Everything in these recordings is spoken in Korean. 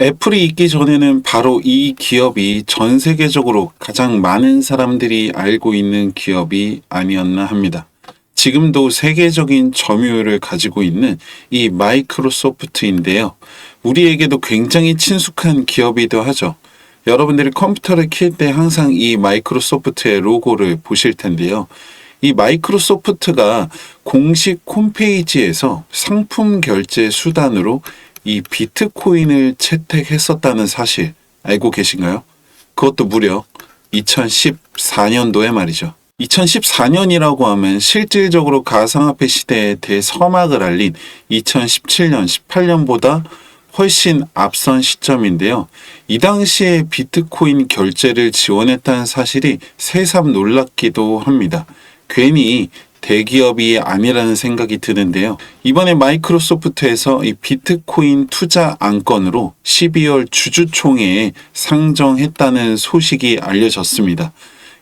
애플이 있기 전에는 바로 이 기업이 전 세계적으로 가장 많은 사람들이 알고 있는 기업이 아니었나 합니다. 지금도 세계적인 점유율을 가지고 있는 이 마이크로소프트인데요. 우리에게도 굉장히 친숙한 기업이기도 하죠. 여러분들이 컴퓨터를 킬 때 항상 이 마이크로소프트의 로고를 보실 텐데요. 이 마이크로소프트가 공식 홈페이지에서 상품 결제 수단으로 이 비트코인을 채택했었다는 사실 알고 계신가요? 그것도 무려 2014년도에 말이죠. 2014년이라고 하면 실질적으로 가상화폐 시대의 대서막을 알린 2017년, 18년보다 훨씬 앞선 시점인데요. 이 당시에 비트코인 결제를 지원했다는 사실이 새삼 놀랍기도 합니다. 괜히 대기업이 아니라는 생각이 드는데요. 이번에 마이크로소프트에서 이 비트코인 투자 안건으로 12월 주주총회에 상정했다는 소식이 알려졌습니다.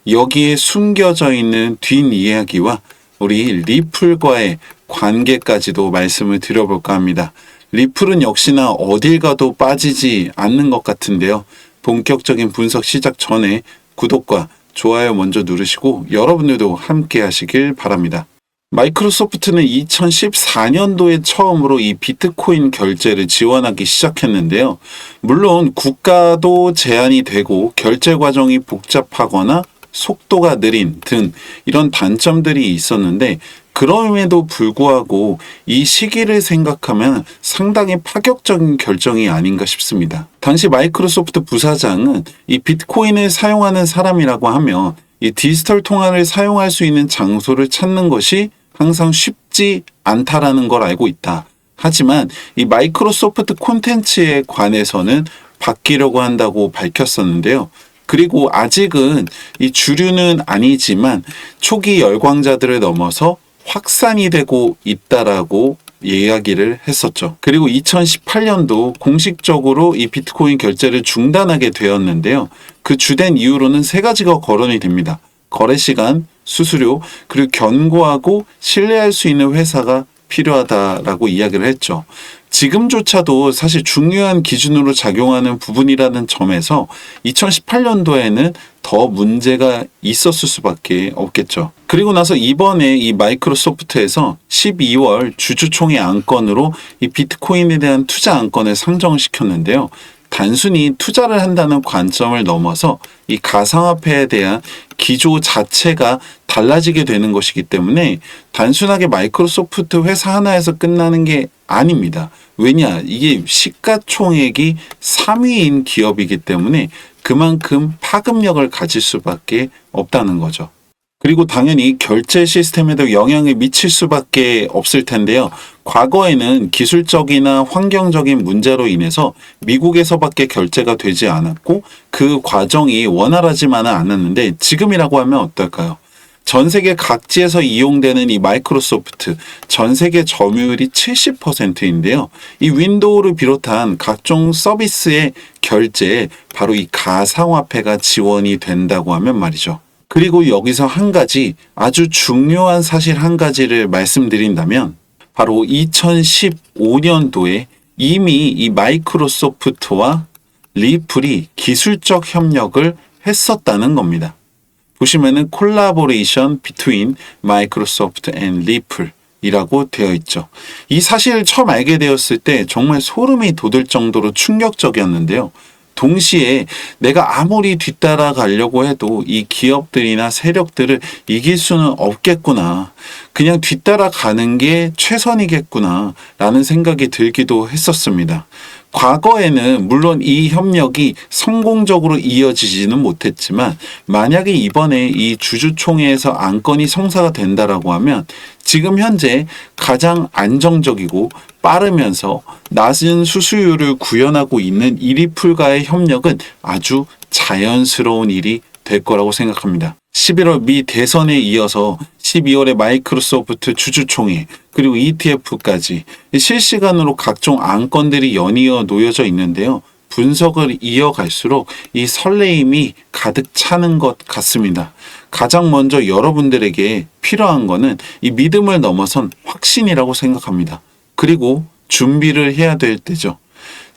여기에 숨겨져 있는 뒷이야기와 우리 리플과의 관계까지도 말씀을 드려볼까 합니다. 리플은 역시나 어딜 가도 빠지지 않는 것 같은데요. 본격적인 분석 시작 전에 구독과 좋아요 먼저 누르시고 여러분들도 함께 하시길 바랍니다. 마이크로소프트는 2014년도에 처음으로 이 비트코인 결제를 지원하기 시작했는데요. 물론 국가도 제한이 되고 결제 과정이 복잡하거나 속도가 느린 등 이런 단점들이 있었는데 그럼에도 불구하고 이 시기를 생각하면 상당히 파격적인 결정이 아닌가 싶습니다. 당시 마이크로소프트 부사장은 이 비트코인을 사용하는 사람이라고 하면 이 디지털 통화를 사용할 수 있는 장소를 찾는 것이 항상 쉽지 않다라는 걸 알고 있다. 하지만 이 마이크로소프트 콘텐츠에 관해서는 바뀌려고 한다고 밝혔었는데요. 그리고 아직은 이 주류는 아니지만 초기 열광자들을 넘어서 확산이 되고 있다라고 이야기를 했었죠. 그리고 2018년도 공식적으로 이 비트코인 결제를 중단하게 되었는데요. 그 주된 이유로는 세 가지가 거론이 됩니다. 거래 시간, 수수료, 그리고 견고하고 신뢰할 수 있는 회사가 필요하다라고 이야기를 했죠. 지금조차도 사실 중요한 기준으로 작용하는 부분이라는 점에서 2018년도에는 더 문제가 있었을 수밖에 없겠죠. 그리고 나서 이번에 이 마이크로소프트에서 12월 주주총회 안건으로 이 비트코인에 대한 투자 안건을 상정을 시켰는데요. 단순히 투자를 한다는 관점을 넘어서 이 가상화폐에 대한 기조 자체가 달라지게 되는 것이기 때문에 단순하게 마이크로소프트 회사 하나에서 끝나는 게 아닙니다. 왜냐? 이게 시가총액이 3위인 기업이기 때문에 그만큼 파급력을 가질 수밖에 없다는 거죠. 그리고 당연히 결제 시스템에도 영향을 미칠 수밖에 없을 텐데요. 과거에는 기술적이나 환경적인 문제로 인해서 미국에서밖에 결제가 되지 않았고 그 과정이 원활하지만은 않았는데 지금이라고 하면 어떨까요? 전 세계 각지에서 이용되는 이 마이크로소프트 전 세계 점유율이 70%인데요. 이 윈도우를 비롯한 각종 서비스의 결제에 바로 이 가상화폐가 지원이 된다고 하면 말이죠. 그리고 여기서 한 가지 아주 중요한 사실 한 가지를 말씀드린다면 바로 2015년도에 이미 이 마이크로소프트와 리플이 기술적 협력을 했었다는 겁니다. 보시면은 collaboration between Microsoft and Ripple 이라고 되어 있죠. 이 사실을 처음 알게 되었을 때 정말 소름이 돋을 정도로 충격적이었는데요. 동시에 내가 아무리 뒤따라 가려고 해도 이 기업들이나 세력들을 이길 수는 없겠구나. 그냥 뒤따라 가는 게 최선이겠구나. 라는 생각이 들기도 했었습니다. 과거에는 물론 이 협력이 성공적으로 이어지지는 못했지만 만약에 이번에 이 주주총회에서 안건이 성사가 된다라고 하면 지금 현재 가장 안정적이고 빠르면서 낮은 수수료를 구현하고 있는 이리플과의 협력은 아주 자연스러운 일이 될 거라고 생각합니다. 11월 미 대선에 이어서 12월에 마이크로소프트 주주총회 그리고 ETF까지 실시간으로 각종 안건들이 연이어 놓여져 있는데요. 분석을 이어갈수록 이 설레임이 가득 차는 것 같습니다. 가장 먼저 여러분들에게 필요한 거는 이 믿음을 넘어선 확신이라고 생각합니다. 그리고 준비를 해야 될 때죠.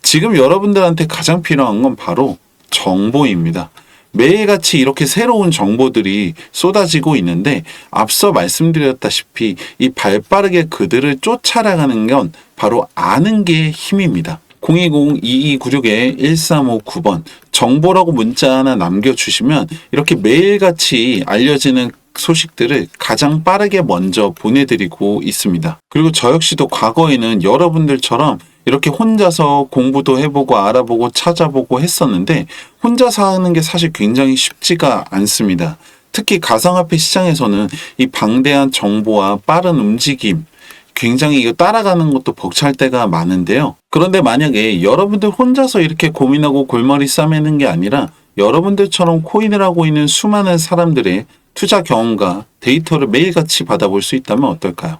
지금 여러분들한테 가장 필요한 건 바로 정보입니다. 매일같이 이렇게 새로운 정보들이 쏟아지고 있는데 앞서 말씀드렸다시피 이 발빠르게 그들을 쫓아나가는 건 바로 아는 게 힘입니다. 020-2296-1359번 정보라고 문자 하나 남겨주시면 이렇게 매일같이 알려지는 소식들을 가장 빠르게 먼저 보내드리고 있습니다. 그리고 저 역시도 과거에는 여러분들처럼 이렇게 혼자서 공부도 해보고 알아보고 찾아보고 했었는데 혼자서 하는 게 사실 굉장히 쉽지가 않습니다. 특히 가상화폐 시장에서는 이 방대한 정보와 빠른 움직임, 굉장히 이거 따라가는 것도 벅찰 때가 많은데요. 그런데 만약에 여러분들 혼자서 이렇게 고민하고 골머리 싸매는 게 아니라 여러분들처럼 코인을 하고 있는 수많은 사람들의 투자 경험과 데이터를 매일같이 받아볼 수 있다면 어떨까요?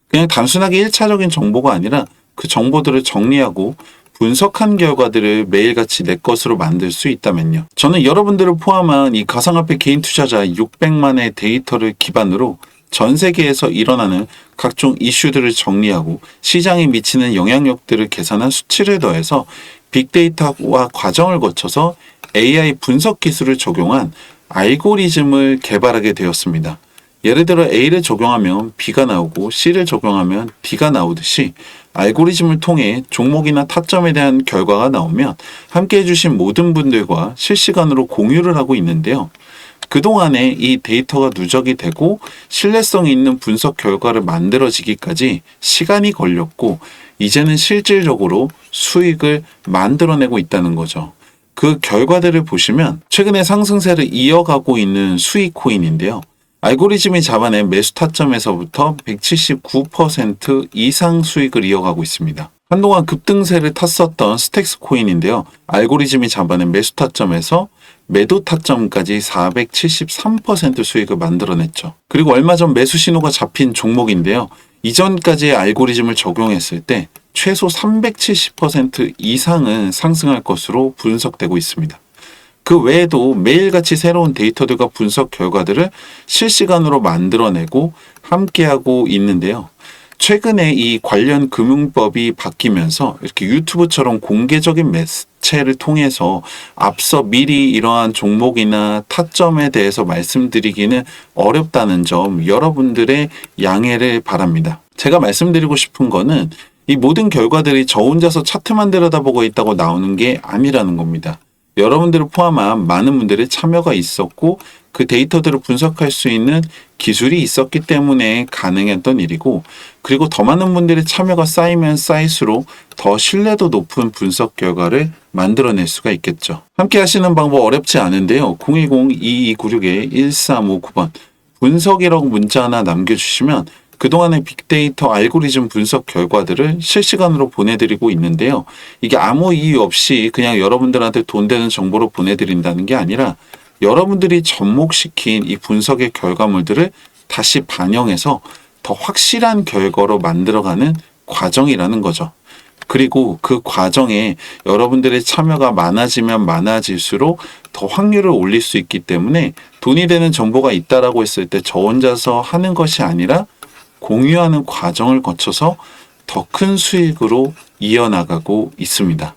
그냥 단순하게 1차적인 정보가 아니라 그 정보들을 정리하고 분석한 결과들을 매일같이 내 것으로 만들 수 있다면요. 저는 여러분들을 포함한 이 가상화폐 개인 투자자 600만의 데이터를 기반으로 전 세계에서 일어나는 각종 이슈들을 정리하고 시장에 미치는 영향력들을 계산한 수치를 더해서 빅데이터와 과정을 거쳐서 AI 분석 기술을 적용한 알고리즘을 개발하게 되었습니다. 예를 들어 A를 적용하면 B가 나오고 C를 적용하면 D가 나오듯이 알고리즘을 통해 종목이나 타점에 대한 결과가 나오면 함께 해주신 모든 분들과 실시간으로 공유를 하고 있는데요. 그동안에 이 데이터가 누적이 되고 신뢰성 있는 분석 결과를 만들어지기까지 시간이 걸렸고 이제는 실질적으로 수익을 만들어내고 있다는 거죠. 그 결과들을 보시면 최근에 상승세를 이어가고 있는 수익 코인인데요. 알고리즘이 잡아낸 매수 타점에서부터 179% 이상 수익을 이어가고 있습니다. 한동안 급등세를 탔었던 스택스 코인인데요. 알고리즘이 잡아낸 매수 타점에서 매도 타점까지 473% 수익을 만들어냈죠. 그리고 얼마 전 매수 신호가 잡힌 종목인데요. 이전까지의 알고리즘을 적용했을 때 최소 370% 이상은 상승할 것으로 분석되고 있습니다. 그 외에도 매일같이 새로운 데이터들과 분석 결과들을 실시간으로 만들어내고 함께하고 있는데요. 최근에 이 관련 금융법이 바뀌면서 이렇게 유튜브처럼 공개적인 매체를 통해서 앞서 미리 이러한 종목이나 타점에 대해서 말씀드리기는 어렵다는 점 여러분들의 양해를 바랍니다. 제가 말씀드리고 싶은 거는 이 모든 결과들이 저 혼자서 차트만 들여다보고 있다고 나오는 게 아니라는 겁니다. 여러분들을 포함한 많은 분들의 참여가 있었고 그 데이터들을 분석할 수 있는 기술이 있었기 때문에 가능했던 일이고 그리고 더 많은 분들의 참여가 쌓이면 쌓일수록 더 신뢰도 높은 분석 결과를 만들어낼 수가 있겠죠. 함께 하시는 방법 어렵지 않은데요. 010-2296-1359번 분석이라고 문자 하나 남겨주시면 그동안의 빅데이터 알고리즘 분석 결과들을 실시간으로 보내드리고 있는데요. 이게 아무 이유 없이 그냥 여러분들한테 돈 되는 정보로 보내드린다는 게 아니라 여러분들이 접목시킨 이 분석의 결과물들을 다시 반영해서 더 확실한 결과로 만들어가는 과정이라는 거죠. 그리고 그 과정에 여러분들의 참여가 많아지면 많아질수록 더 확률을 올릴 수 있기 때문에 돈이 되는 정보가 있다라고 했을 때 저 혼자서 하는 것이 아니라 공유하는 과정을 거쳐서 더 큰 수익으로 이어나가고 있습니다.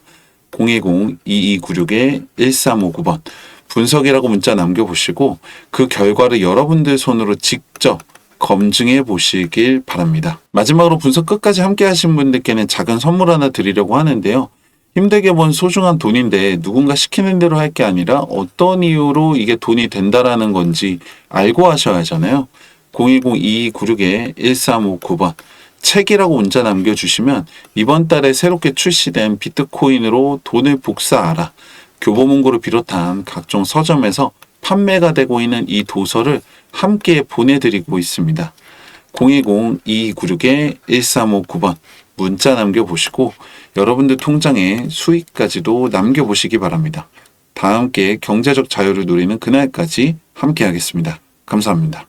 010-2296-1359번 분석이라고 문자 남겨보시고 그 결과를 여러분들 손으로 직접 검증해 보시길 바랍니다. 마지막으로 분석 끝까지 함께 하신 분들께는 작은 선물 하나 드리려고 하는데요. 힘들게 번 소중한 돈인데 누군가 시키는 대로 할 게 아니라 어떤 이유로 이게 돈이 된다라는 건지 알고 하셔야 하잖아요. 010-2296-1359번 책이라고 문자 남겨주시면 이번 달에 새롭게 출시된 비트코인으로 돈을 복사하라 교보문고를 비롯한 각종 서점에서 판매가 되고 있는 이 도서를 함께 보내드리고 있습니다. 010-2296-1359번 문자 남겨보시고 여러분들 통장에 수익까지도 남겨보시기 바랍니다. 다 함께 경제적 자유를 누리는 그날까지 함께 하겠습니다. 감사합니다.